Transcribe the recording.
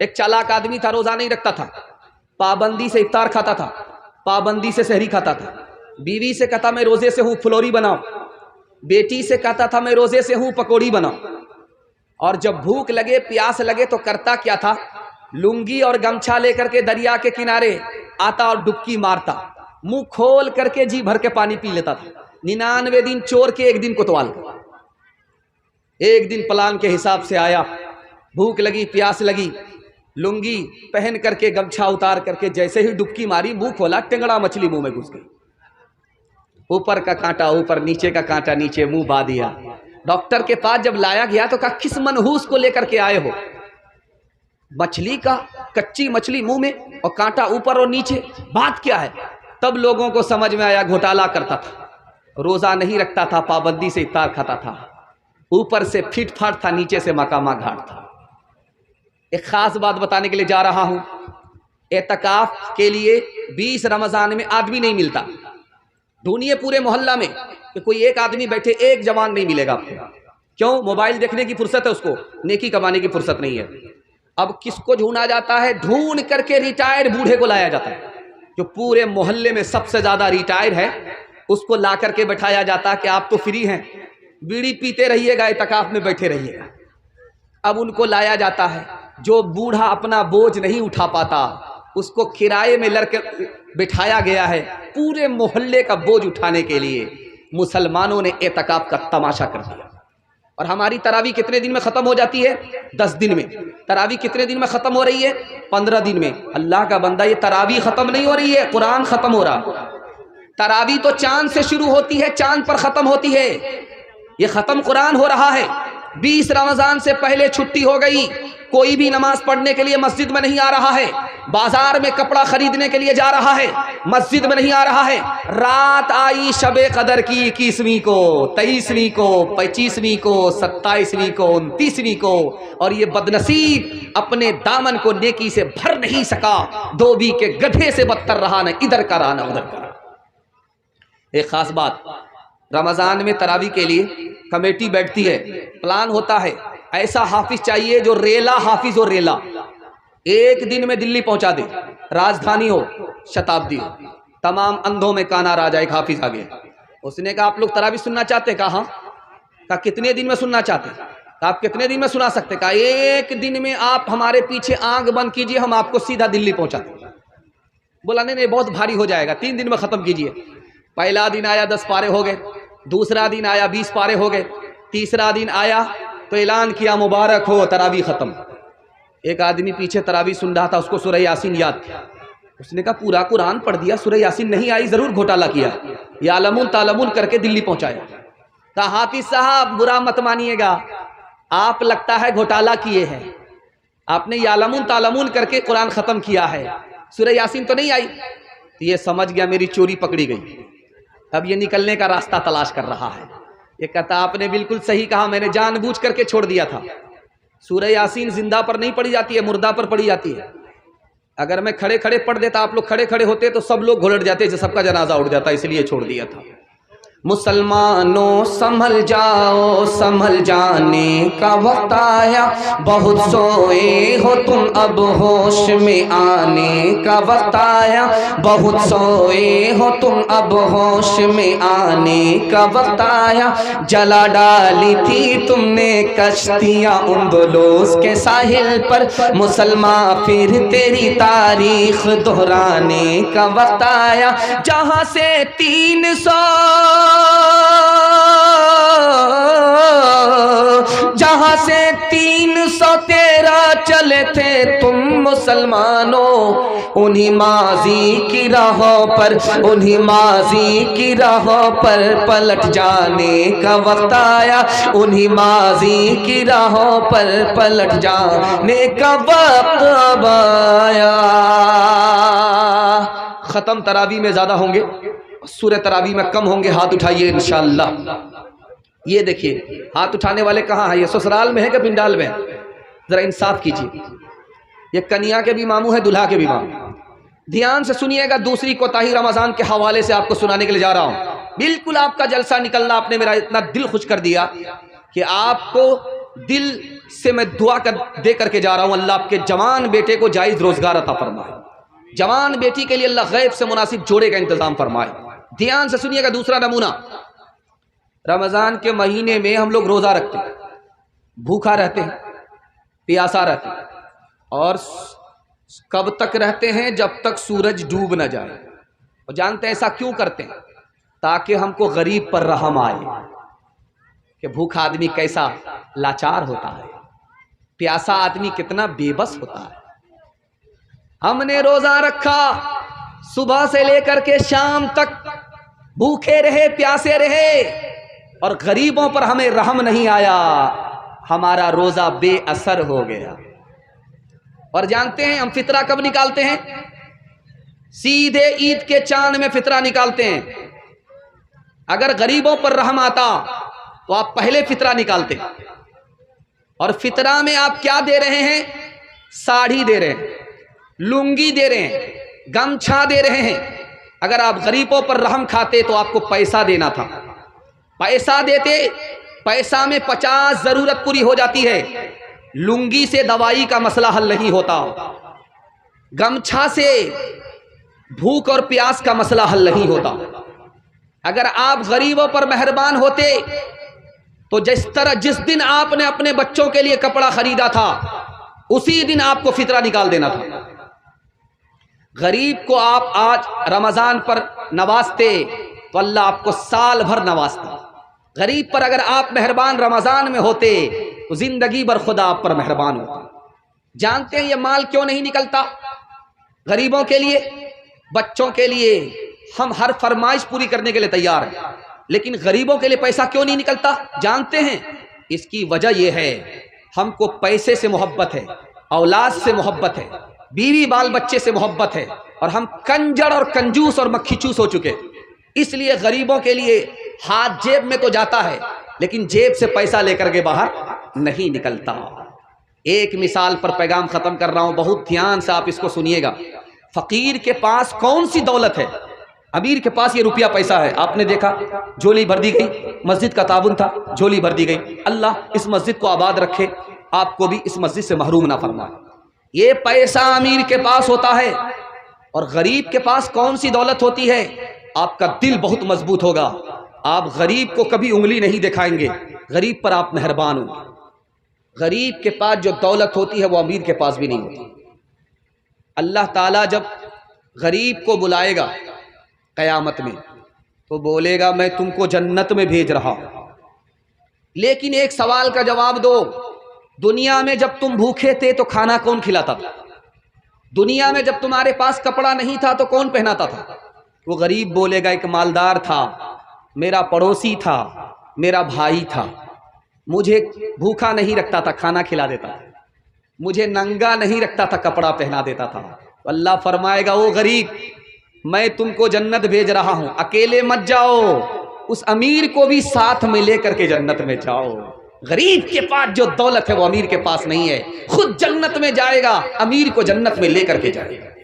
ایک چالاک آدمی تھا، روزہ نہیں رکھتا تھا، پابندی سے افطار کھاتا تھا، پابندی سے سحری کھاتا تھا. بیوی سے کہتا میں روزے سے ہوں پھلوری بناؤ، بیٹی سے کہتا تھا میں روزے سے ہوں پکوڑی بناؤ. اور جب بھوک لگے پیاس لگے تو کرتا کیا تھا؟ لنگی اور گمچھا لے کر کے دریا کے کنارے آتا اور ڈبکی مارتا، منہ کھول کر کے جی بھر کے پانی پی لیتا تھا. 99 دن چور کے ایک دن کوتوال کا. ایک دن پلان کے حساب سے آیا، بھوک لگی پیاس لگی، لنگی پہن کر کے گمچھا اتار کر کے جیسے ہی ڈبکی ماری منہ کھولا، ٹنگڑا مچھلی منہ میں گھس گئی. اوپر کا کانٹا اوپر، نیچے کا کانٹا نیچے، منہ با دیا. ڈاکٹر کے پاس جب لایا گیا تو کہا کس منحوس کو لے کر کے آئے ہو؟ مچھلی کا کچی مچھلی منہ میں اور کانٹا اوپر اور نیچے، بات کیا ہے؟ تب لوگوں کو سمجھ میں آیا گھوٹالا کرتا تھا، روزہ نہیں رکھتا تھا، پابندی سے افطار کھاتا تھا، اوپر سے پھٹ پھاٹ تھا، نیچے سے مقامہ گھاٹ تھا. ایک خاص بات بتانے کے لیے جا رہا ہوں. اعتکاف کے لیے 20 رمضان میں آدمی نہیں ملتا. ڈھونڈیے پورے محلہ میں کہ کوئی ایک آدمی بیٹھے، ایک جوان نہیں ملے گا آپ کو. کیوں؟ موبائل دیکھنے کی فرصت ہے اس کو، نیکی کمانے کی فرصت نہیں ہے. اب کس کو ڈھونڈا جاتا ہے؟ ڈھونڈ کر کے ریٹائرڈ بوڑھے کو لایا جاتا ہے، جو پورے محلے میں سب سے زیادہ ریٹائر ہے. اس کو لا کر کے بٹھایا جاتا کہ آپ تو فری ہیں، بیڑی پیتے رہیے گا، اعتکاف میں بیٹھے رہیے گا. اب ان کو لایا جاتا ہے. جو بوڑھا اپنا بوجھ نہیں اٹھا پاتا اس کو کرائے میں لڑ کر بٹھایا گیا ہے پورے محلے کا بوجھ اٹھانے کے لیے. مسلمانوں نے اعتکاف کا تماشا کر دیا. اور ہماری تراویح کتنے دن میں ختم ہو جاتی ہے؟ 10 دن میں. تراویح کتنے دن میں ختم ہو رہی ہے؟ 15 دن میں. اللہ کا بندہ، یہ تراویح ختم نہیں ہو رہی ہے، قرآن ختم ہو رہا. تراویح تو چاند سے شروع ہوتی ہے، چاند پر ختم ہوتی ہے. یہ ختم قرآن ہو رہا ہے. 20 رمضان سے پہلے چھٹی ہو گئی، کوئی بھی نماز پڑھنے کے لیے مسجد میں نہیں آ رہا ہے، بازار میں کپڑا خریدنے کے لیے جا رہا ہے، مسجد میں نہیں آ رہا ہے. رات آئی شب قدر کی 21ویں کو، 23ویں کو، 25ویں کو، 27ویں کو، 29ویں کو، اور یہ بدنصیب اپنے دامن کو نیکی سے بھر نہیں سکا. دھوبی کے گدھے سے بدتر رہا، نہ ادھر کا رہا نہ ادھر کا. ایک خاص بات، رمضان میں تراویح کے لیے کمیٹی بیٹھتی ہے، پلان ہوتا ہے. ایسا حافظ چاہیے جو ریلا حافظ ہو، ریلا، ایک دن میں دلی پہنچا دے. راجدھانی ہو، شتابدی ہو، تمام اندھوں میں کانا راجا ایک حافظ آ گیا. اس نے کہا آپ لوگ تراویح سننا چاہتے؟ کہا ہاں. کہا کتنے دن میں سننا چاہتے؟ کہا آپ کتنے دن میں سنا سکتے؟ کہا ایک دن میں آپ ہمارے پیچھے آنکھ بند کیجئے، ہم آپ کو سیدھا دلی پہنچا دیں. بولا نہیں بہت بھاری ہو جائے گا، 3 دن میں ختم کیجئے. پہلا دن آیا 10 پارے ہو گئے، دوسرا دن آیا 20 پارے ہو گئے، تیسرا دن آیا تو اعلان کیا مبارک ہو تراویح ختم. ایک آدمی پیچھے تراویح سن رہا تھا، اس کو سورہ یاسین یاد تھی. اس نے کہا پورا قرآن پڑھ دیا، سورہ یاسین نہیں آئی، ضرور گھوٹالا کیا. یعلمون تعلمون کر کے دلی پہنچایا. کہا حافظ صاحب برا مت مانیے گا، آپ لگتا ہے گھوٹالا کیے ہیں، آپ نے یعلمون تعلمون کر کے قرآن ختم کیا ہے، سورہ یاسین تو نہیں آئی. یہ سمجھ گیا میری چوری پکڑی گئی. اب یہ نکلنے کا راستہ تلاش کر رہا ہے. یہ کہتا آپ نے بالکل صحیح کہا، میں نے جان بوجھ کر کے چھوڑ دیا تھا. سورہ یاسین زندہ پر نہیں پڑھی جاتی ہے، مردہ پر پڑھی جاتی ہے. اگر میں کھڑے کھڑے پڑھ دیتا، آپ لوگ کھڑے کھڑے ہوتے تو سب لوگ گھلٹ جاتے، سب کا جنازہ اٹھ جاتا، اس لیے چھوڑ دیا تھا. مسلمانوں سنبھل جاؤ، سنبھل جانے کا وقت آیا، بہت سوئے ہو تم اب ہوش میں آنے کا وقت آیا، بہت سوئے ہو تم اب ہوش میں آنے کا وقت آیا. جلا ڈالی تھی تم نے کشتیاں اندلس کے ساحل پر، مسلمان پھر تیری تاریخ دہرانے کا وقت آیا. جہاں سے 313 چلے تھے تم مسلمانوں، انہی ماضی کی راہوں پر، انہی ماضی کی راہوں پر پلٹ جانے کا وقت آیا، انہی ماضی کی راہوں پر پلٹ جانے کا وقت آیا. ختم تراویح میں زیادہ ہوں گے، سورہ تراویح میں کم ہوں گے. ہاتھ اٹھائیے انشاءاللہ. یہ دیکھیے ہاتھ اٹھانے والے کہاں ہیں؟ یہ سسرال میں ہے کہ پنڈال میں ہے؟ ذرا انصاف کیجیے. یہ کنیا کے بھی ماموں ہے، دلہا کے بھی ماموں. دھیان سے سنیے گا. دوسری کوتاہی رمضان کے حوالے سے آپ کو سنانے کے لیے جا رہا ہوں. بالکل آپ کا جلسہ نکلنا، آپ نے میرا اتنا دل خوش کر دیا کہ آپ کو دل سے میں دعا دے کر کے جا رہا ہوں، اللہ آپ کے جوان بیٹے کو جائز روزگار عطا فرمائے، جوان بیٹی کے لیے اللہ غیب سے مناسب جوڑے کا انتظام فرمائے۔ دھیان سے سنیے گا دوسرا نمونہ، رمضان کے مہینے میں ہم لوگ روزہ رکھتے ہیں، بھوکا رہتے ہیں، پیاسا رہتے ہیں، اور کب تک رہتے ہیں؟ جب تک سورج ڈوب نہ جائے۔ اور جانتے ہیں ایسا کیوں کرتے ہیں؟ تاکہ ہم کو غریب پر رحم آئے کہ بھوکا آدمی کیسا لاچار ہوتا ہے، پیاسا آدمی کتنا بے بس ہوتا ہے۔ ہم نے روزہ رکھا، صبح سے لے کر کے شام تک بھوکے رہے، پیاسے رہے، اور غریبوں پر ہمیں رحم نہیں آیا، ہمارا روزہ بے اثر ہو گیا۔ اور جانتے ہیں ہم فطرہ کب نکالتے ہیں؟ سیدھے عید کے چاند میں فطرہ نکالتے ہیں۔ اگر غریبوں پر رحم آتا تو آپ پہلے فطرہ نکالتے، اور فطرہ میں آپ کیا دے رہے ہیں؟ ساڑھی دے رہے ہیں، لنگی دے رہے ہیں، گمچھا دے رہے ہیں۔ اگر آپ غریبوں پر رحم کھاتے تو آپ کو پیسہ دینا تھا، پیسہ دیتے، پیسہ میں 50 ضرورت پوری ہو جاتی ہے، لنگی سے دوائی کا مسئلہ حل نہیں ہوتا، گمچھا سے بھوک اور پیاس کا مسئلہ حل نہیں ہوتا۔ اگر آپ غریبوں پر مہربان ہوتے تو جس دن آپ نے اپنے بچوں کے لیے کپڑا خریدا تھا اسی دن آپ کو فطرہ نکال دینا تھا۔ غریب کو آپ آج رمضان پر نوازتے تو اللہ آپ کو سال بھر نوازتا۔ غریب پر اگر آپ مہربان رمضان میں ہوتے تو زندگی بھر خدا آپ پر مہربان ہوتا۔ جانتے ہیں یہ مال کیوں نہیں نکلتا؟ غریبوں کے لیے، بچوں کے لیے ہم ہر فرمائش پوری کرنے کے لیے تیار ہیں، لیکن غریبوں کے لیے پیسہ کیوں نہیں نکلتا؟ جانتے ہیں اس کی وجہ یہ ہے، ہم کو پیسے سے محبت ہے، اولاد سے محبت ہے، بیوی بال بچے سے محبت ہے، اور ہم کنجر اور کنجوس اور مکھی چوس ہو چکے۔ اس لیے غریبوں کے لیے ہاتھ جیب میں تو جاتا ہے لیکن جیب سے پیسہ لے کر کے باہر نہیں نکلتا۔ ایک مثال پر پیغام ختم کر رہا ہوں، بہت دھیان سے آپ اس کو سنیے گا۔ فقیر کے پاس کون سی دولت ہے؟ امیر کے پاس یہ روپیہ پیسہ ہے، آپ نے دیکھا جھولی بھر دی گئی، مسجد کا تعاون تھا، جھولی بھر دی گئی۔ اللہ اس مسجد کو آباد رکھے، آپ کو بھی اس مسجد سے محروم نہ فرمائے۔ یہ پیسہ امیر کے پاس ہوتا ہے، اور غریب کے پاس کون سی دولت ہوتی ہے؟ آپ کا دل بہت مضبوط ہوگا، آپ غریب کو کبھی انگلی نہیں دکھائیں گے، غریب پر آپ مہربان ہوں گے۔ غریب کے پاس جو دولت ہوتی ہے وہ امیر کے پاس بھی نہیں ہوتی۔ اللہ تعالیٰ جب غریب کو بلائے گا قیامت میں تو بولے گا میں تم کو جنت میں بھیج رہا ہوں، لیکن ایک سوال کا جواب دو، دنیا میں جب تم بھوکے تھے تو کھانا کون کھلاتا تھا؟ دنیا میں جب تمہارے پاس کپڑا نہیں تھا تو کون پہناتا تھا؟ وہ غریب بولے گا ایک مالدار تھا، میرا پڑوسی تھا، میرا بھائی تھا، مجھے بھوکا نہیں رکھتا تھا، کھانا کھلا دیتا تھا، مجھے ننگا نہیں رکھتا تھا، کپڑا پہنا دیتا تھا۔ اللہ فرمائے گا او غریب میں تم کو جنت بھیج رہا ہوں، اکیلے مت جاؤ، اس امیر کو بھی ساتھ میں لے کر کے جنت میں جاؤ۔ غریب کے پاس جو دولت ہے وہ امیر کے پاس نہیں ہے، خود جنت میں جائے گا، امیر کو جنت میں لے کر کے جائے گا۔